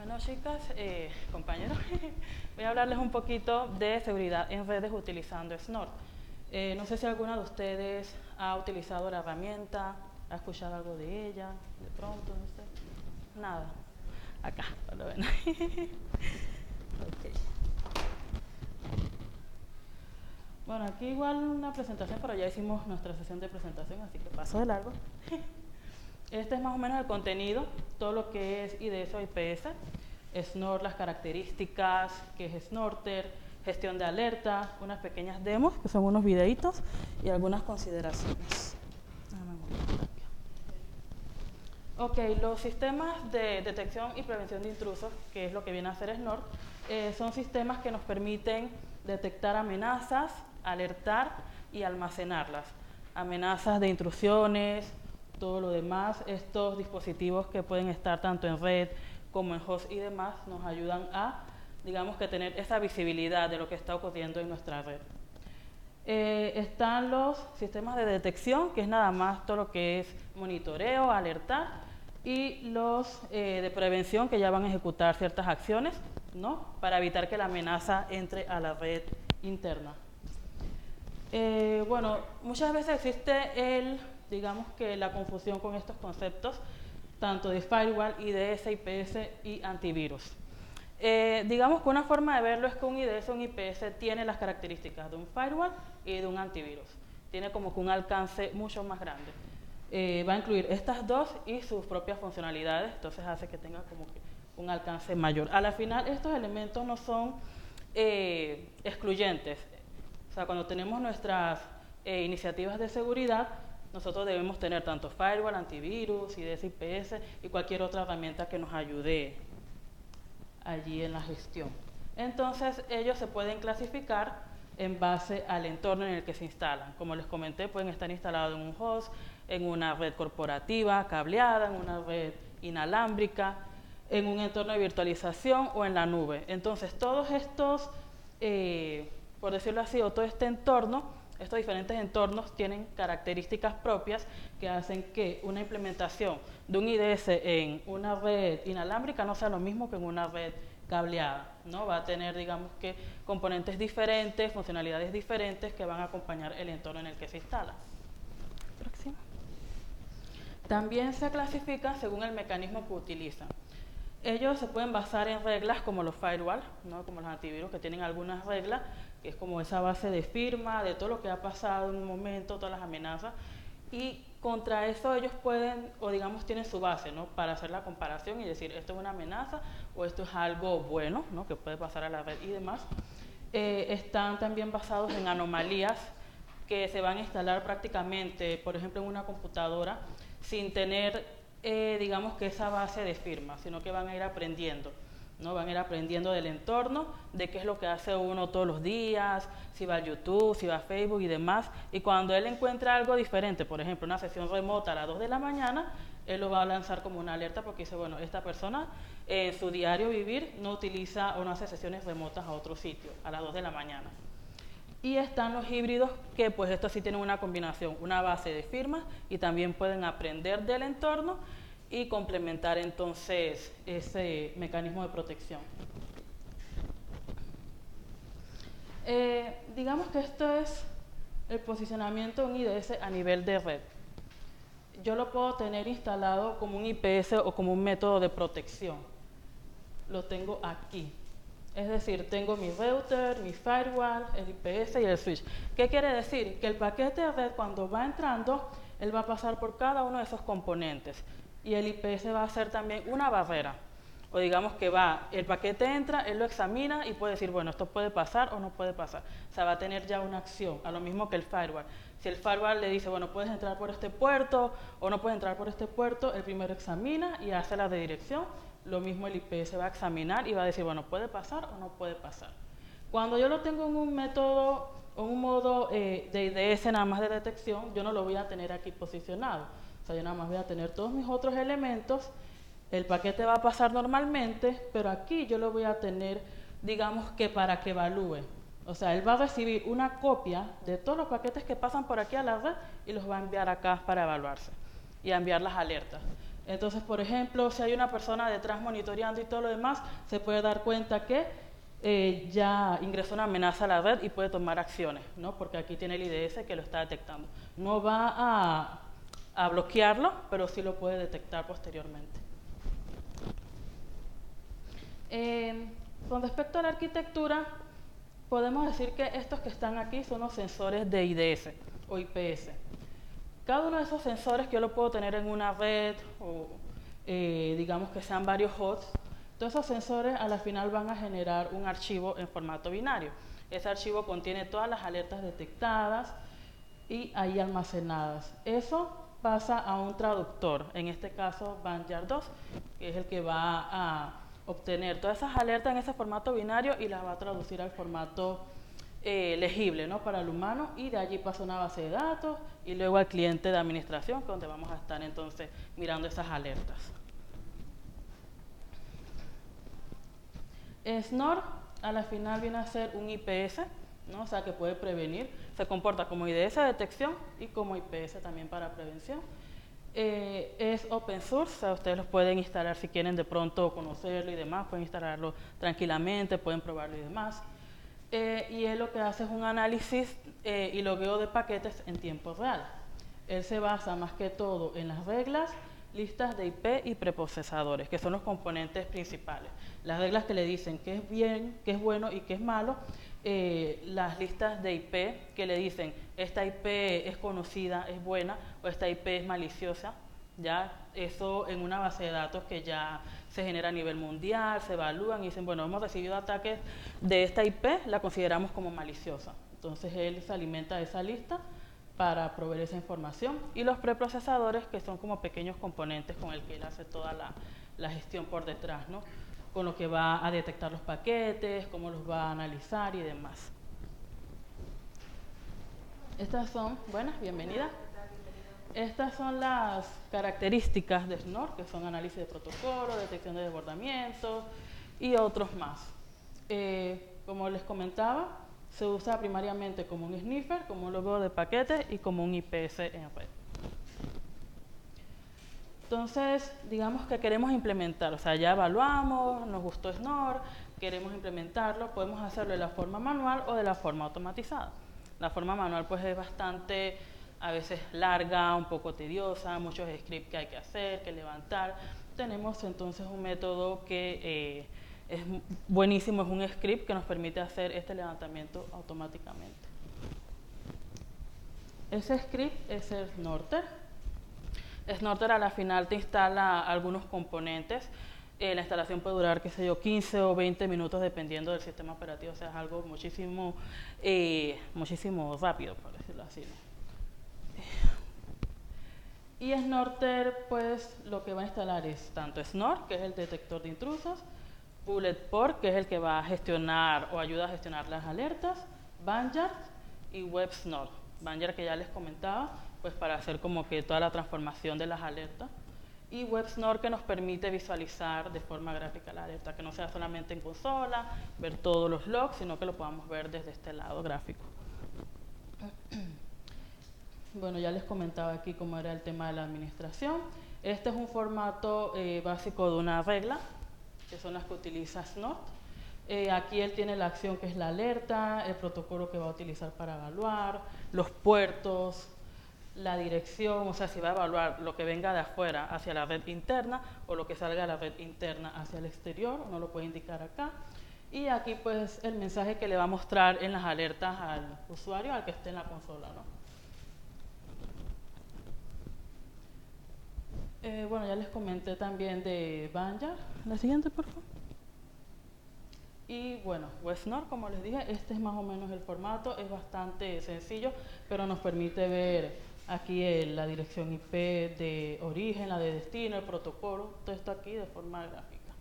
Bueno, chicas, compañeros, voy a hablarles un poquito de seguridad en redes utilizando Snort. No sé si alguna de ustedes ha utilizado la herramienta, ha escuchado algo de ella, de pronto, no sé. Nada. Acá, por lo menos. Okay. Bueno, aquí igual una presentación, pero ya hicimos nuestra sesión de presentación, así que paso de largo. Este es más o menos el contenido, todo lo que es IDS o IPS, Snort, las características, qué es Snorter, gestión de alerta, unas pequeñas demos, que son unos videitos, y algunas consideraciones. Ok, los sistemas de detección y prevención de intrusos, que es lo que viene a hacer Snort, son sistemas que nos permiten detectar amenazas, alertar y almacenarlas. Amenazas de intrusiones, todo lo demás. Estos dispositivos que pueden estar tanto en red como en host y demás nos ayudan a, digamos, que tener esa visibilidad de lo que está ocurriendo en nuestra red. Están los sistemas de detección, que es nada más todo lo que es monitoreo, alertar, y los de prevención, que ya van a ejecutar ciertas acciones, ¿no?, para evitar que la amenaza entre a la red interna. Bueno, muchas veces existe digamos que la confusión con estos conceptos, tanto de firewall, IDS, IPS y antivirus. Digamos que una forma de verlo es que un IDS o un IPS tiene las características de un firewall y de un antivirus. Tiene como que un alcance mucho más grande. Va a incluir estas dos y sus propias funcionalidades, entonces hace que tenga como que un alcance mayor. A la final, estos elementos no son excluyentes. O sea, cuando tenemos nuestras iniciativas de seguridad, nosotros debemos tener tanto firewall, antivirus, IDS, IPS y cualquier otra herramienta que nos ayude allí en la gestión. Entonces, ellos se pueden clasificar en base al entorno en el que se instalan. Como les comenté, pueden estar instalados en un host, en una red corporativa, cableada, en una red inalámbrica, en un entorno de virtualización o en la nube. Entonces, todos estos, por decirlo así, o todo este entorno, estos diferentes entornos tienen características propias que hacen que una implementación de un IDS en una red inalámbrica no sea lo mismo que en una red cableada, ¿no? Va a tener, digamos que, componentes diferentes, funcionalidades diferentes que van a acompañar el entorno en el que se instala. Próximo. También se clasifican según el mecanismo que utilizan. Ellos se pueden basar en reglas como los firewall, ¿no?, como los antivirus, que tienen algunas reglas, que es como esa base de firma, de todo lo que ha pasado en un momento, todas las amenazas, y contra eso ellos pueden, o digamos tienen su base, ¿no?, para hacer la comparación y decir esto es una amenaza o esto es algo bueno, ¿no?, que puede pasar a la red y demás. Están también basados en anomalías que se van a instalar prácticamente, por ejemplo, en una computadora, sin tener, digamos que esa base de firma, sino que van a ir aprendiendo, ¿no? Van a ir aprendiendo del entorno, de qué es lo que hace uno todos los días, si va a YouTube, si va a Facebook y demás. Y cuando él encuentra algo diferente, por ejemplo, una sesión remota a las 2 de la mañana, él lo va a lanzar como una alerta porque dice, bueno, esta persona en su diario vivir no utiliza o no hace sesiones remotas a otro sitio a las 2 de la mañana. Y están los híbridos, que pues estos sí tienen una combinación, una base de firmas y también pueden aprender del entorno y complementar entonces ese mecanismo de protección. Digamos que esto es el posicionamiento de un IDS a nivel de red. Yo lo puedo tener instalado como un IPS o como un método de protección. Lo tengo aquí. Es decir, tengo mi router, mi firewall, el IPS y el switch. ¿Qué quiere decir? Que el paquete de red, cuando va entrando, él va a pasar por cada uno de esos componentes. Y el IPS va a ser también una barrera. O digamos que el paquete entra, él lo examina y puede decir, bueno, esto puede pasar o no puede pasar. O sea, va a tener ya una acción, a lo mismo que el firewall. Si el firewall le dice, bueno, puedes entrar por este puerto o no puedes entrar por este puerto, él primero examina y hace la redirección. Lo mismo el IPS va a examinar y va a decir, bueno, ¿puede pasar o no puede pasar? Cuando yo lo tengo en un método o un modo de IDS nada más de detección, yo no lo voy a tener aquí posicionado. O sea, yo nada más voy a tener todos mis otros elementos, el paquete va a pasar normalmente, pero aquí yo lo voy a tener, digamos que para que evalúe. O sea, él va a recibir una copia de todos los paquetes que pasan por aquí a la red y los va a enviar acá para evaluarse y a enviar las alertas. Entonces, por ejemplo, si hay una persona detrás monitoreando y todo lo demás, se puede dar cuenta que ya ingresó una amenaza a la red y puede tomar acciones, ¿no? Porque aquí tiene el IDS que lo está detectando. No va a bloquearlo, pero sí lo puede detectar posteriormente. Con respecto a la arquitectura, podemos decir que estos que están aquí son los sensores de IDS o IPS. Cada uno de esos sensores que yo lo puedo tener en una red o digamos que sean varios hosts, todos esos sensores a la final van a generar un archivo en formato binario. Ese archivo contiene todas las alertas detectadas y ahí almacenadas. Eso pasa a un traductor, en este caso Vanguard 2, que es el que va a obtener todas esas alertas en ese formato binario y las va a traducir al formato legible, ¿no? Para el humano, y de allí pasa una base de datos y luego al cliente de administración, donde vamos a estar entonces mirando esas alertas. SNOR a la final viene a ser un IPS, ¿no? O sea que puede prevenir, se comporta como IDS de detección y como IPS también para prevención. Es open source, o sea, ustedes los pueden instalar si quieren de pronto conocerlo y demás, pueden instalarlo tranquilamente, pueden probarlo y demás. Y él lo que hace es un análisis y logueo de paquetes en tiempo real. Él se basa más que todo en las reglas, listas de IP y preprocesadores, que son los componentes principales. Las reglas que le dicen qué es bien, qué es bueno y qué es malo. Las listas de IP que le dicen esta IP es conocida, es buena, o esta IP es maliciosa. Ya eso en una base de datos que ya se genera a nivel mundial, se evalúan y dicen, bueno, hemos recibido ataques de esta IP, la consideramos como maliciosa. Entonces él se alimenta de esa lista para proveer esa información, y los preprocesadores, que son como pequeños componentes con el que él hace toda la gestión por detrás, ¿no? Con lo que va a detectar los paquetes, cómo los va a analizar y demás. Estas son, buenas, bienvenidas. Estas son las características de SNOR, que son análisis de protocolo, detección de desbordamientos y otros más. Como les comentaba, se usa primariamente como un sniffer, como un logueo de paquetes y como un IPS en red. Entonces, digamos que queremos implementar, o sea, ya evaluamos, nos gustó SNOR, queremos implementarlo, podemos hacerlo de la forma manual o de la forma automatizada. La forma manual pues es bastante, a veces larga, un poco tediosa, muchos scripts que hay que hacer, que levantar. Tenemos entonces un método que es buenísimo, es un script que nos permite hacer este levantamiento automáticamente. Ese script es el Snorter. Snorter a la final te instala algunos componentes. La instalación puede durar, qué sé yo, 15 o 20 minutos dependiendo del sistema operativo, o sea, es algo muchísimo rápido, por decirlo así, ¿no? Y Snorter, pues, lo que va a instalar es tanto Snort, que es el detector de intrusos, BulletPort, que es el que va a gestionar o ayuda a gestionar las alertas, Vanguard y WebSnort. Vanguard, que ya les comentaba, pues para hacer como que toda la transformación de las alertas, y WebSnort, que nos permite visualizar de forma gráfica la alerta, que no sea solamente en consola, ver todos los logs, sino que lo podamos ver desde este lado gráfico. Bueno, ya les comentaba aquí cómo era el tema de la administración. Este es un formato básico de una regla, que son las que utiliza Snort. Aquí él tiene la acción que es la alerta, el protocolo que va a utilizar para evaluar, los puertos, la dirección, o sea, si va a evaluar lo que venga de afuera hacia la red interna o lo que salga de la red interna hacia el exterior, no lo puede indicar acá. Y aquí pues el mensaje que le va a mostrar en las alertas al usuario, al que esté en la consola, ¿no? Bueno, ya les comenté también de Vanguard. La siguiente, por favor. Y bueno, WebSnort, como les dije, este es más o menos el formato, es bastante sencillo, pero nos permite ver aquí la dirección IP de origen, la de destino, el protocolo, todo esto aquí de forma gráfica.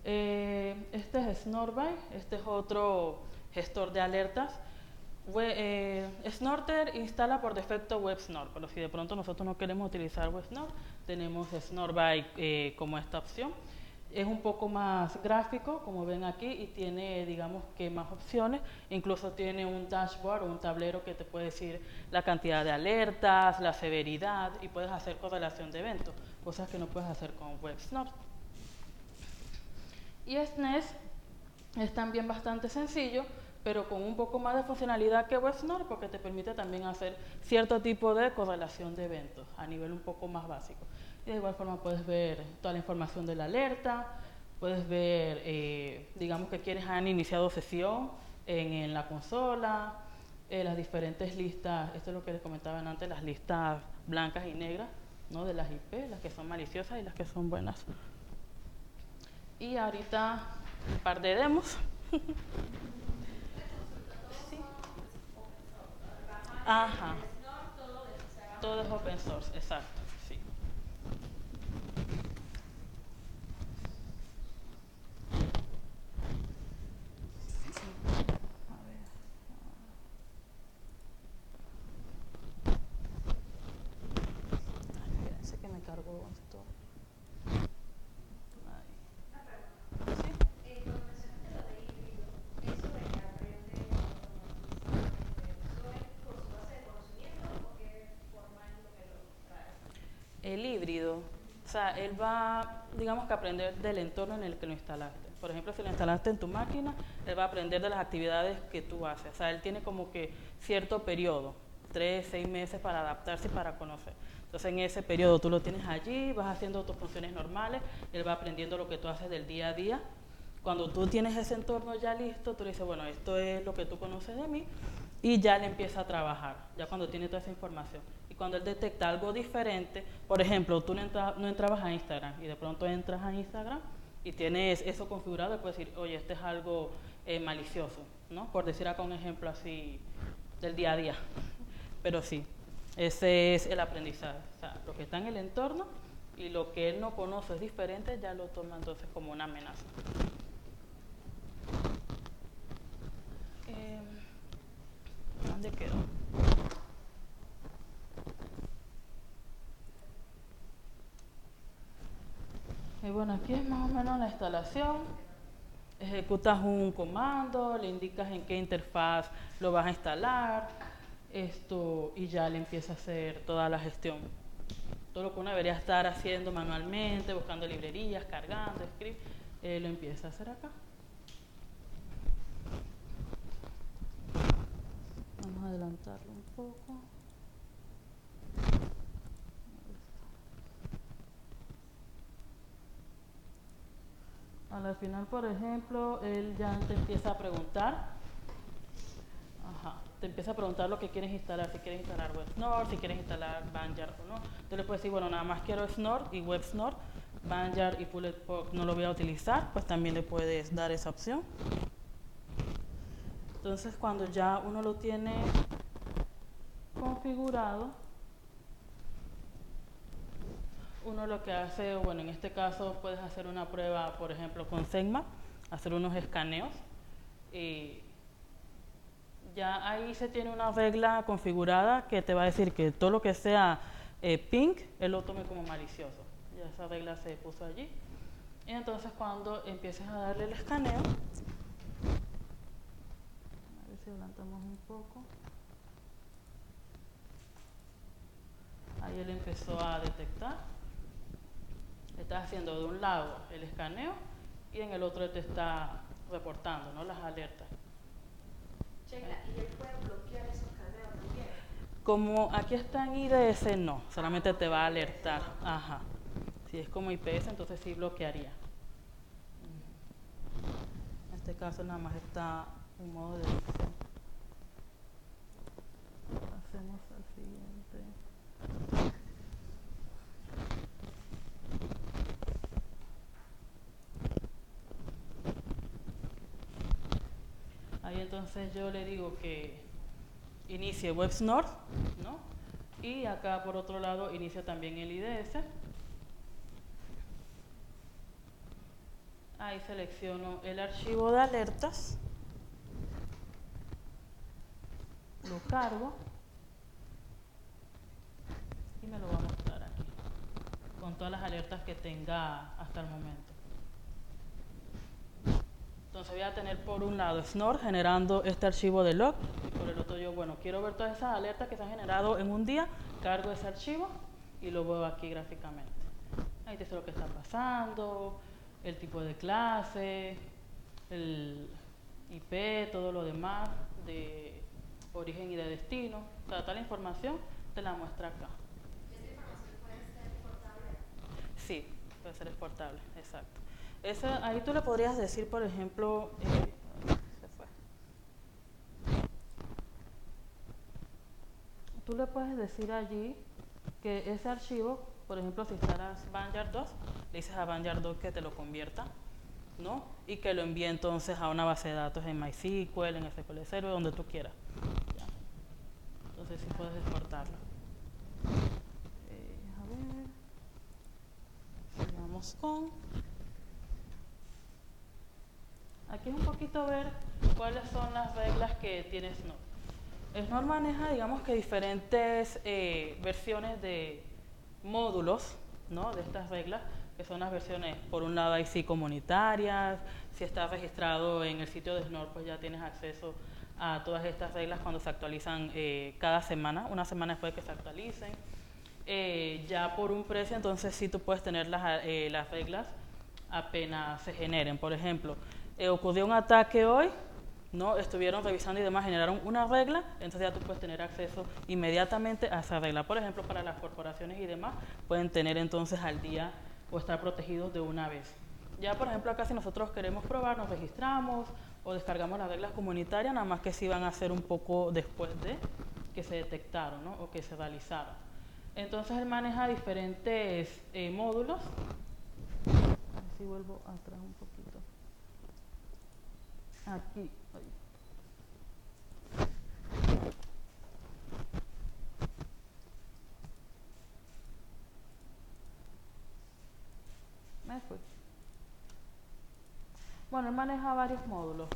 Este es Snortby, este es otro gestor de alertas. Snorter instala por defecto WebSnort, pero si de pronto nosotros no queremos utilizar WebSnort, tenemos Snortby como esta opción. Es un poco más gráfico, como ven aquí, y tiene, digamos que más opciones. Incluso tiene un dashboard o un tablero que te puede decir la cantidad de alertas, la severidad, y puedes hacer correlación de eventos, cosas que no puedes hacer con WebSnort. Y SNES es también bastante sencillo, pero con un poco más de funcionalidad que WebSnort, porque te permite también hacer cierto tipo de correlación de eventos a nivel un poco más básico. Y de igual forma puedes ver toda la información de la alerta, puedes ver, digamos que quienes han iniciado sesión en la consola, las diferentes listas, esto es lo que les comentaban antes, las listas blancas y negras, ¿no? De las IP, las que son maliciosas y las que son buenas. Y ahorita un par de demos. Sí. Ajá. Todo es open source, exacto. Sí. A ver. Ay, espérense que me cargó esto. Ahí. Sí. Cuando mencionaste lo de híbrido, ¿eso de que aprende automatizadamente, eso es por su base de conocimiento o qué forma es lo que lo trae? El híbrido, o sea, él va, digamos que aprender del entorno en el que lo instalaste. Por ejemplo, si lo instalaste en tu máquina, él va a aprender de las actividades que tú haces. O sea, él tiene como que cierto periodo, 3, 6 meses para adaptarse y para conocer. Entonces, en ese periodo tú lo tienes allí, vas haciendo tus funciones normales, él va aprendiendo lo que tú haces del día a día. Cuando tú tienes ese entorno ya listo, tú le dices, bueno, esto es lo que tú conoces de mí, y ya le empieza a trabajar, ya cuando tiene toda esa información. Y cuando él detecta algo diferente, por ejemplo, tú no entrabas a Instagram y de pronto entras a Instagram y tienes eso configurado, puedes decir, oye, este es algo malicioso, ¿no? Por decir acá un ejemplo así del día a día. Pero sí, ese es el aprendizaje. O sea, lo que está en el entorno y lo que él no conoce es diferente, ya lo toma entonces como una amenaza. ¿Dónde quedó? Y bueno, aquí es más o menos la instalación. Ejecutas un comando, le indicas en qué interfaz lo vas a instalar, esto, y ya le empieza a hacer toda la gestión. Todo lo que uno debería estar haciendo manualmente, buscando librerías, cargando, script, lo empieza a hacer acá. Vamos a adelantarlo un poco. Al final, por ejemplo, él ya te empieza a preguntar. Ajá. Te empieza a preguntar lo que quieres instalar, si quieres instalar WebSnort, si quieres instalar Banjar o no. Entonces le puedes decir, bueno, nada más quiero Snort y WebSnort, Banjar y Pulled-Pork no lo voy a utilizar, pues también le puedes dar esa opción. Entonces cuando ya uno lo tiene configurado, uno lo que hace, bueno, en este caso puedes hacer una prueba, por ejemplo, con Segma, hacer unos escaneos. Y ya ahí se tiene una regla configurada que te va a decir que todo lo que sea pink, él lo tome como malicioso. Ya esa regla se puso allí. Y entonces cuando empieces a darle el escaneo, a ver si adelantamos un poco. Ahí él empezó a detectar. Está haciendo de un lado el escaneo y en el otro te está reportando, ¿no?, las alertas. Checa, ¿y él puede bloquear esos escaneos también? Como aquí está en IDS, no, solamente te va a alertar. Ajá. Si es como IPS, entonces sí bloquearía. En este caso nada más está en modo de edición. Hacemos el siguiente. Ahí entonces yo le digo que inicie WebSnort, ¿no? Y acá por otro lado inicia también el IDS. Ahí selecciono el archivo de alertas, lo cargo y me lo va a mostrar aquí, con todas las alertas que tenga hasta el momento. Entonces voy a tener por un lado Snort generando este archivo de log, y por el otro yo, bueno, quiero ver todas esas alertas que se han generado en un día, cargo ese archivo y lo veo aquí gráficamente. Ahí te dice lo que está pasando, el tipo de clase, el IP, todo lo demás de origen y de destino. Toda la información te la muestra acá. ¿Esta información puede ser exportable? Sí, puede ser exportable, exacto. Ahí tú le podrías decir, por ejemplo, se fue. Tú le puedes decir allí que ese archivo, por ejemplo, si instalas Vanguard 2, le dices a Vanguard 2 que te lo convierta, ¿no? Y que lo envíe entonces a una base de datos en MySQL, en SQL Server, donde tú quieras. ¿Ya? Entonces sí puedes exportarlo. A ver. Sigamos con... Aquí es un poquito ver cuáles son las reglas que tiene Snort. Snort maneja, digamos que diferentes versiones de módulos, ¿no? De estas reglas, que son las versiones, por un lado, IC comunitarias. Si estás registrado en el sitio de Snort, pues ya tienes acceso a todas estas reglas cuando se actualizan cada semana, una semana después de que se actualicen. Ya por un precio, entonces sí tú puedes tener las reglas apenas se generen. Por ejemplo, ocurrió un ataque hoy, ¿no? Estuvieron revisando y demás, generaron una regla, entonces ya tú puedes tener acceso inmediatamente a esa regla. Por ejemplo, para las corporaciones y demás, pueden tener entonces al día o estar protegidos de una vez. Ya, por ejemplo, acá si nosotros queremos probar, nos registramos o descargamos las reglas comunitarias, nada más que sí van a ser un poco después de que se detectaron, ¿no? O que se realizaron. Entonces él maneja diferentes módulos. A ver si vuelvo atrás un poquito. Aquí. Ay. Me fui. Bueno, él maneja varios módulos.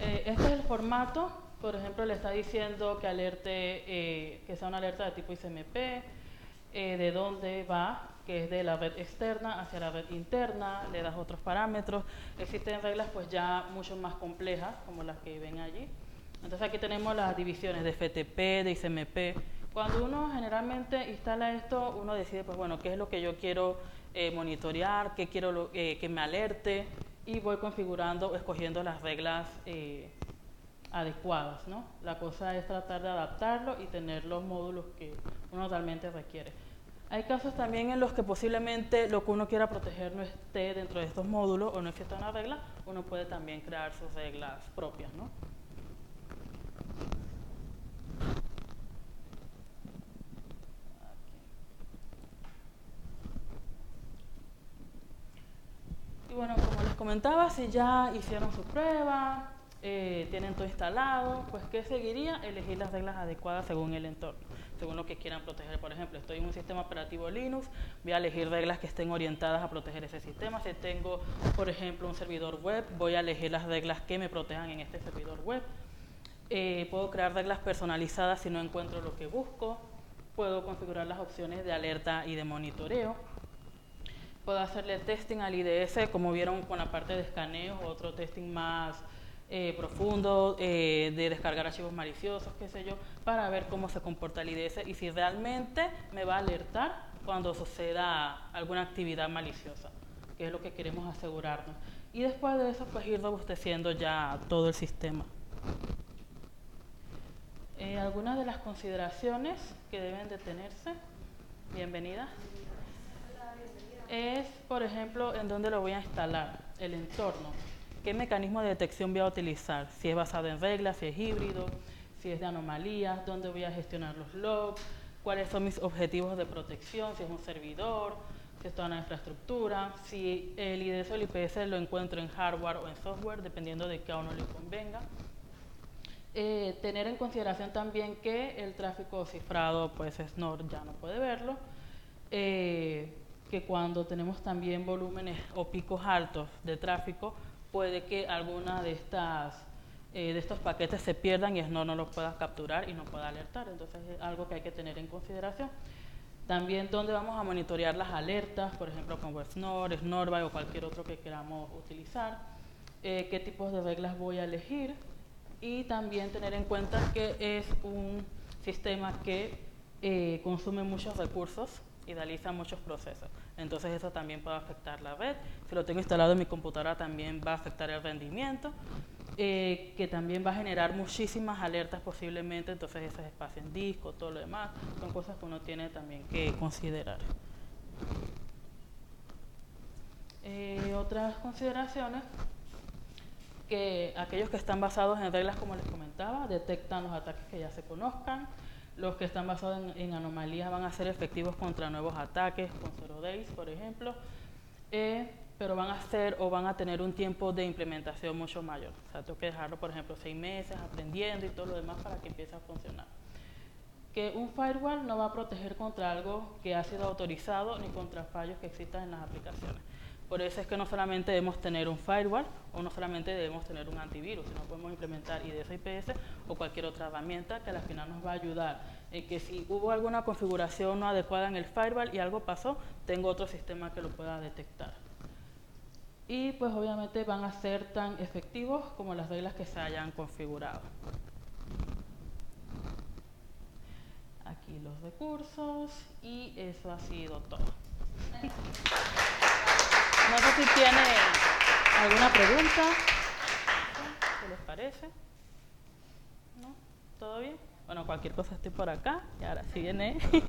Este es el formato. Por ejemplo, le está diciendo que alerte, que sea una alerta de tipo ICMP, de dónde va, que es de la red externa hacia la red interna, le das otros parámetros. Existen reglas pues ya mucho más complejas, como las que ven allí. Entonces aquí tenemos las divisiones de FTP, de ICMP. Cuando uno generalmente instala esto, uno decide, pues bueno, qué es lo que yo quiero monitorear, qué quiero que me alerte, y voy configurando, escogiendo las reglas adecuadas, ¿no? La cosa es tratar de adaptarlo y tener los módulos que uno realmente requiere. Hay casos también en los que posiblemente lo que uno quiera proteger no esté dentro de estos módulos o no exista una regla, uno puede también crear sus reglas propias, ¿no? Y bueno, como les comentaba, si ya hicieron su prueba, tienen todo instalado, pues ¿qué seguiría? Elegir las reglas adecuadas según el entorno, según lo que quieran proteger. Por ejemplo, estoy en un sistema operativo Linux, voy a elegir reglas que estén orientadas a proteger ese sistema. Si tengo, por ejemplo, un servidor web, voy a elegir las reglas que me protejan en este servidor web. Puedo crear reglas personalizadas si no encuentro lo que busco. Puedo configurar las opciones de alerta y de monitoreo. Puedo hacerle testing al IDS, como vieron con la parte de escaneo, o otro testing más profundo, de descargar archivos maliciosos, qué sé yo, para ver cómo se comporta el IDS y si realmente me va a alertar cuando suceda alguna actividad maliciosa, que es lo que queremos asegurarnos. Y después de eso, pues ir robusteciendo ya todo el sistema. Algunas de las consideraciones que deben de tenerse, bienvenida, es, por ejemplo, en dónde lo voy a instalar, el entorno, qué mecanismo de detección voy a utilizar, si es basado en reglas, si es híbrido, si es de anomalías, dónde voy a gestionar los logs, cuáles son mis objetivos de protección, si es un servidor, si es toda una infraestructura, si el IDS o el IPS lo encuentro en hardware o en software, dependiendo de qué a uno le convenga. Tener en consideración también que el tráfico cifrado, pues Snort ya no puede verlo, que cuando tenemos también volúmenes o picos altos de tráfico, puede que alguna de estos paquetes se pierdan y Snort no los pueda capturar y no pueda alertar. Entonces es algo que hay que tener en consideración. También dónde vamos a monitorear las alertas, por ejemplo con WebSnort, Snortby o cualquier otro que queramos utilizar. qué tipos de reglas voy a elegir y también tener en cuenta que es un sistema que consume muchos recursos, idealiza muchos procesos. Entonces eso también puede afectar la red. Si lo tengo instalado en mi computadora también va a afectar el rendimiento, que también va a generar muchísimas alertas posiblemente, entonces ese espacio en disco, todo lo demás, son cosas que uno tiene también que considerar. Otras consideraciones, que aquellos que están basados en reglas, como les comentaba, detectan los ataques que ya se conozcan. Los que están basados en anomalías van a ser efectivos contra nuevos ataques, con 0 days, por ejemplo, pero van a tener un tiempo de implementación mucho mayor. O sea, tengo que dejarlo, por ejemplo, 6 meses aprendiendo y todo lo demás para que empiece a funcionar. Que un firewall no va a proteger contra algo que ha sido autorizado ni contra fallos que existan en las aplicaciones. Por eso es que no solamente debemos tener un firewall o no solamente debemos tener un antivirus, sino podemos implementar IDS IPS o cualquier otra herramienta que al final nos va a ayudar en que si hubo alguna configuración no adecuada en el firewall y algo pasó, tengo otro sistema que lo pueda detectar. Y pues obviamente van a ser tan efectivos como las reglas que se hayan configurado. Aquí los recursos y eso ha sido todo. No sé si tienen alguna pregunta. ¿Qué les parece? ¿No? ¿Todo bien? Bueno, cualquier cosa estoy por acá y ahora sí viene